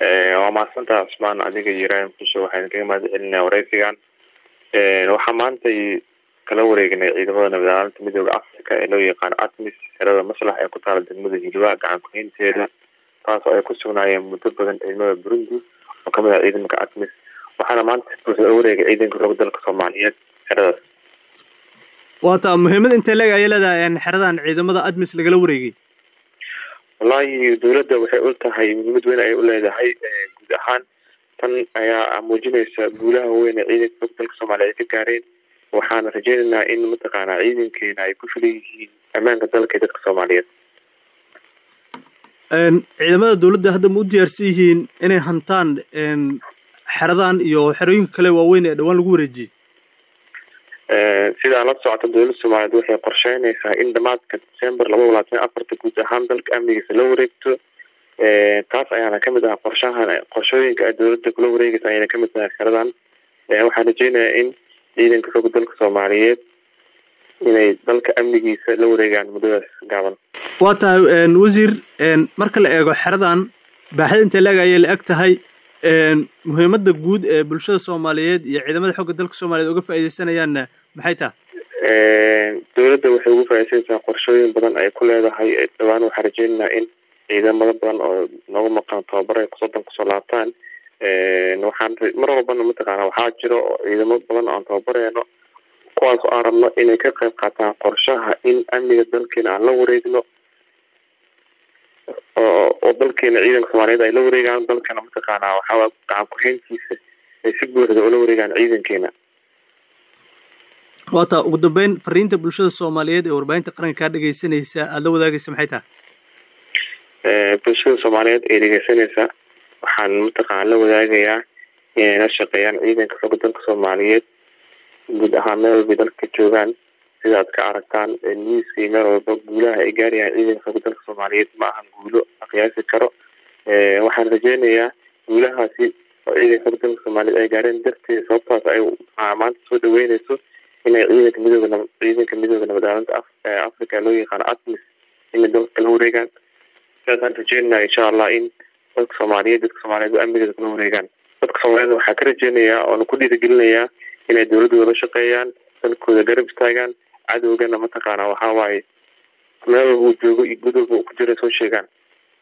وما سنت عثمان أديك يراهم في شو حين كلمة إلنا ورئيسيان وحمانتي كلوريجنا إذا بدنا بدنا تمدوا أفريقيا إنه يقان أتمس هذا مثلا يكون على المدة جواء عن كين تيدا taasoo ay ku sugnaayeen muddo badan ciidamada Burundi oo ka mid ah ciidanka ATMIS waxaana maanta soo wareegay ciidanka xoogga dalka Soomaaliyeed xeradaas waata muhiimad inta laga yeelada xeradan ciidamada ATMIS lagala wareegay wallahi dawladda waxay u tahay muhiimad weyn ay u leedahay guud ahaan tan ayaa muujinaysa guulaha weyn ee ciidanka xoogga dalka Soomaaliyeed ka gaareen waxaan rajaynaynaa in mataqaanaa ciidankeena ay ku filayeen ammaanka dalka ee dadka Soomaaliyeed ciidamada dawladda hadda ma u diyaarsan yihiin inay hantaan xeradan iyo xerooyinka kale waaweyn ee dhawaan lagu wareejiyay sida la socota dawladda Soomaaliyeed waxay qorsheynaysaa in dhamaadka December 2024 guud ahaan dalka amnigiisa la wareegto taas ayaana ka mid ah qorshooyinka dawladda kula wareegaysa ayna ka mid tahay xeradan waxaan rajaynayaa in ciidanka xoogga dalka Soomaaliyeed inay dalka amnigiisa la wareegaan muddadaas gaaban waa tahay wasiir marka la eego xeradan baaxad inta laga ag tahay muhiimadda guud ee bulshada Soomaaliyeed iyo ciidamada xoogga dalka Soomaaliyeed uga faa'iideysanayaan maxay tahay dawladda waxay uga faa'iideysanaysaa qorshooyin badan ay ku leedahay dhawaan waxaan rajaynaynaa in ciidamada badan oo noogu maqan tababar ay kusoo laabtaan waxaan mar walbana mataqaanaa waxaa jiro ciidamo badan oo aan tababarayno kuwaas oo aan rabno inay ka qayb qaataan qorshaha in amniga dalkeena aan la wareegno oo dalkeena ciidanka Soomaaliyeed ay la wareegaan dalkana mataqaanaa waxaa gacan ku hayntiisa ay si buuxda ula wareegaan ciidankeena waata ugu dambeyn fariinta bulshada Soomaaliyeed ee warbaahinta qaranka ka dhageysanaysa aad la wadaagaysa maxay tahay bulshada Soomaaliyeed ee dhageysanaysa waxaan mataqaanaa la wadaagayaa inay la shaqeeyaan ciidanka xoogga dalka Soomaaliyeed guud ahaan meel walba dalka joogaan sidaad ka aragtaan miiskii meel walba guulaha ay gaarayaan ciidanka xoogga dalka Soomaaliyeed ma ahan guulo qiyaasi karo waxaan rajaynayaa guulahaasi oo ciidanka xoogga dalka Soomaaliyeed ay gaareen darteed sababtaas ay maanta soo dhaweynayso inay ciidanka midowga nabadgelyada Afrika loo yaqaan ATMIS inay dalka la wareegaan sidaasaan rajaynayaa insha Allah in dadka Soomaaliyeed amniga kula wareegaan dadka Soomaaliyeed waxaa ka rajaynayaa oo ku dhiirigelinayaa inay dawladdu wada shaqeeyaan dalkooda garab istaagaan cadowgana mataqaanaa waxaa waaye meel uu joogo iyo gudub uu ku jira soo sheegaan